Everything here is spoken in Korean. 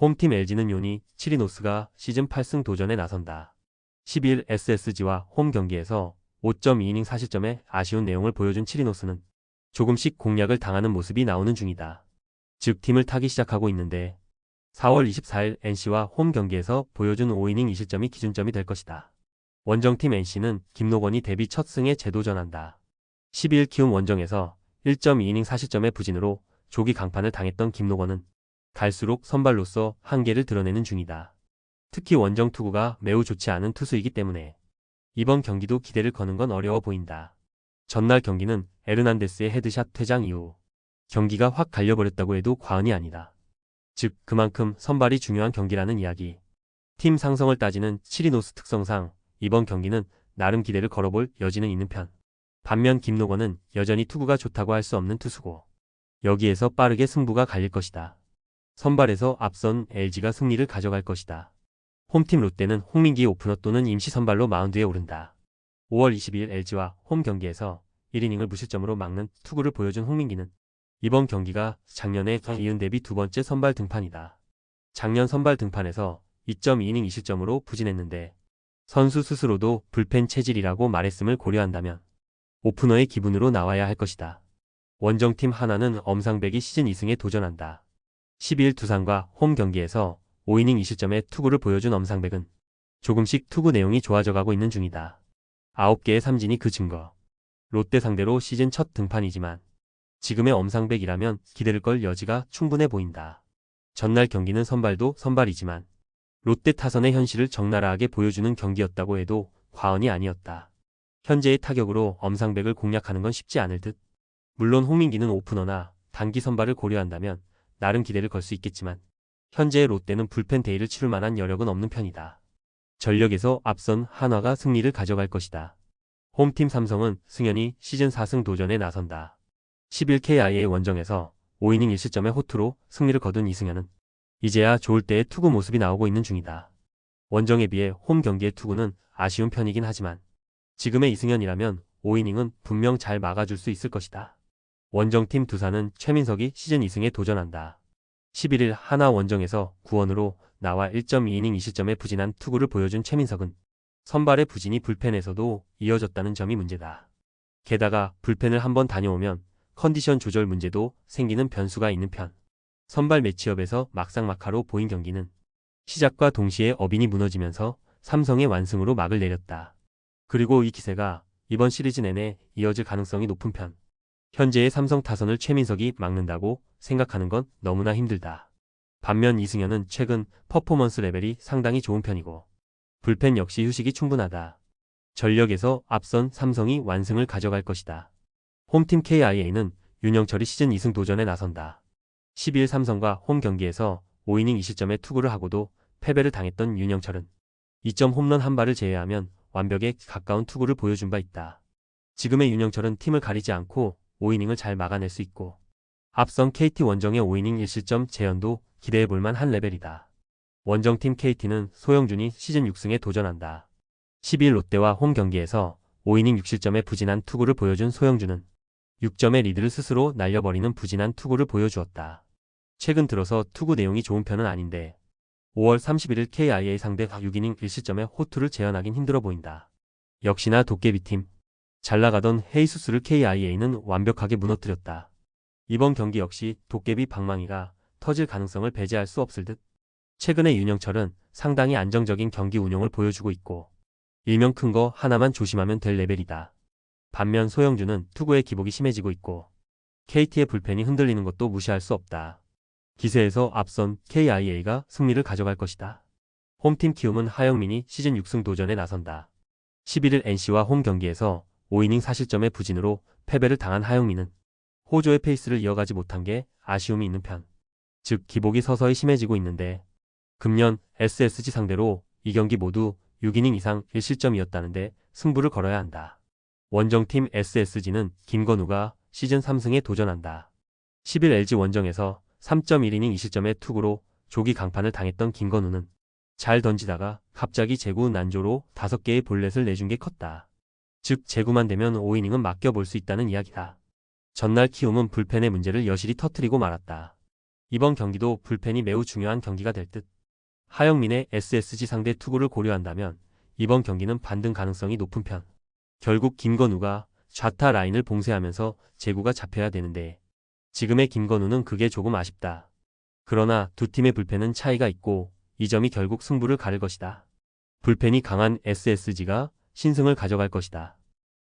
홈팀 LG는 요니 치리노스가 시즌 8승 도전에 나선다. 12일 SSG와 홈 경기에서 5.2이닝 4실점의 아쉬운 내용을 보여준 치리노스는 조금씩 공략을 당하는 모습이 나오는 중이다. 즉 팀을 타기 시작하고 있는데 4월 24일 NC와 홈 경기에서 보여준 5이닝 2실점이 기준점이 될 것이다. 원정팀 NC는 김노건이 데뷔 첫 승에 재도전한다. 12일 키움 원정에서 1.2이닝 4실점의 부진으로 조기 강판을 당했던 김노건은 갈수록 선발로서 한계를 드러내는 중이다. 특히 원정 투구가 매우 좋지 않은 투수이기 때문에 이번 경기도 기대를 거는 건 어려워 보인다. 전날 경기는 에르난데스의 헤드샷 퇴장 이후 경기가 확 갈려버렸다고 해도 과언이 아니다. 즉 그만큼 선발이 중요한 경기라는 이야기. 팀 상성을 따지는 치리노스 특성상 이번 경기는 나름 기대를 걸어볼 여지는 있는 편. 반면 김노건은 여전히 투구가 좋다고 할 수 없는 투수고 여기에서 빠르게 승부가 갈릴 것이다. 선발에서 앞선 LG가 승리를 가져갈 것이다. 홈팀 롯데는 홍민기 오프너 또는 임시 선발로 마운드에 오른다. 5월 22일 LG와 홈 경기에서 1이닝을 무실점으로 막는 투구를 보여준 홍민기는 이번 경기가 작년에 이은 데뷔 두 번째 선발 등판이다. 작년 선발 등판에서 2.2이닝 2실점으로 부진했는데 선수 스스로도 불펜 체질이라고 말했음을 고려한다면 오프너의 기분으로 나와야 할 것이다. 원정팀 하나는 엄상백이 시즌 2승에 도전한다. 12일 두산과 홈 경기에서 5이닝 2실점의 투구를 보여준 엄상백은 조금씩 투구 내용이 좋아져가고 있는 중이다. 9개의 삼진이 그 증거. 롯데 상대로 시즌 첫 등판이지만 지금의 엄상백이라면 기대를 걸 여지가 충분해 보인다. 전날 경기는 선발도 선발이지만 롯데 타선의 현실을 적나라하게 보여주는 경기였다고 해도 과언이 아니었다. 현재의 타격으로 엄상백을 공략하는 건 쉽지 않을 듯. 물론 홍민기는 오프너나 단기 선발을 고려한다면 나름 기대를 걸 수 있겠지만 현재의 롯데는 불펜 데이를 치를 만한 여력은 없는 편이다. 전력에서 앞선 한화가 승리를 가져갈 것이다. 홈팀 삼성은 승현이 시즌 4승 도전에 나선다. 11 KIA 원정에서 5이닝 1실점의 호투로 승리를 거둔 이승현은 이제야 좋을 때의 투구 모습이 나오고 있는 중이다. 원정에 비해 홈 경기의 투구는 아쉬운 편이긴 하지만 지금의 이승현이라면 5이닝은 분명 잘 막아줄 수 있을 것이다. 원정팀 두산은 최민석이 시즌 2승에 도전한다. 11일 하나 원정에서 9원으로 나와 1.2이닝 2실점의 부진한 투구를 보여준 최민석은 선발의 부진이 불펜에서도 이어졌다는 점이 문제다. 게다가 불펜을 한번 다녀오면 컨디션 조절 문제도 생기는 변수가 있는 편. 선발 매치업에서 막상막하로 보인 경기는 시작과 동시에 어빈이 무너지면서 삼성의 완승으로 막을 내렸다. 그리고 이 기세가 이번 시리즈 내내 이어질 가능성이 높은 편. 현재의 삼성 타선을 최민석이 막는다고 생각하는 건 너무나 힘들다. 반면 이승현은 최근 퍼포먼스 레벨이 상당히 좋은 편이고 불펜 역시 휴식이 충분하다. 전력에서 앞선 삼성이 완승을 가져갈 것이다. 홈팀 KIA는 윤영철이 시즌 2승 도전에 나선다. 12일 삼성과 홈 경기에서 5이닝 2실점의 투구를 하고도 패배를 당했던 윤영철은 2점 홈런 한 발을 제외하면 완벽에 가까운 투구를 보여준 바 있다. 지금의 윤영철은 팀을 가리지 않고 5이닝을 잘 막아낼 수 있고 앞선 KT 원정의 5이닝 1실점 재현도 기대해볼 만한 레벨이다. 원정팀 KT는 소영준이 시즌 6승에 도전한다. 12일 롯데와 홈 경기에서 5이닝 6실점의 부진한 투구를 보여준 소영준은 6점의 리드를 스스로 날려버리는 부진한 투구를 보여주었다. 최근 들어서 투구 내용이 좋은 편은 아닌데 5월 31일 KIA 상대 6이닝 1실점의 호투를 재현하긴 힘들어 보인다. 역시나 도깨비팀. 잘 나가던 헤이수스를 KIA는 완벽하게 무너뜨렸다. 이번 경기 역시 도깨비 방망이가 터질 가능성을 배제할 수 없을 듯. 최근에 윤영철은 상당히 안정적인 경기 운용을 보여주고 있고 일명 큰 거 하나만 조심하면 될 레벨이다. 반면 소영준은 투구의 기복이 심해지고 있고 KT의 불펜이 흔들리는 것도 무시할 수 없다. 기세에서 앞선 KIA가 승리를 가져갈 것이다. 홈팀 키움은 하영민이 시즌 6승 도전에 나선다. 11일 NC와 홈 경기에서 5이닝 4실점의 부진으로 패배를 당한 하영민은 호조의 페이스를 이어가지 못한 게 아쉬움이 있는 편. 즉 기복이 서서히 심해지고 있는데 금년 SSG 상대로 이 경기 모두 6이닝 이상 1실점이었다는데 승부를 걸어야 한다. 원정팀 SSG는 김건우가 시즌 3승에 도전한다. 10일 LG 원정에서 3.1이닝 2실점의 투구로 조기 강판을 당했던 김건우는 잘 던지다가 갑자기 제구 난조로 5개의 볼넷을 내준 게 컸다. 즉 제구만 되면 5이닝은 맡겨볼 수 있다는 이야기다. 전날 키움은 불펜의 문제를 여실히 터뜨리고 말았다. 이번 경기도 불펜이 매우 중요한 경기가 될 듯. 하영민의 SSG 상대 투구를 고려한다면 이번 경기는 반등 가능성이 높은 편. 결국 김건우가 좌타 라인을 봉쇄하면서 제구가 잡혀야 되는데 지금의 김건우는 그게 조금 아쉽다. 그러나 두 팀의 불펜은 차이가 있고 이 점이 결국 승부를 가를 것이다. 불펜이 강한 SSG가 신승을 가져갈 것이다.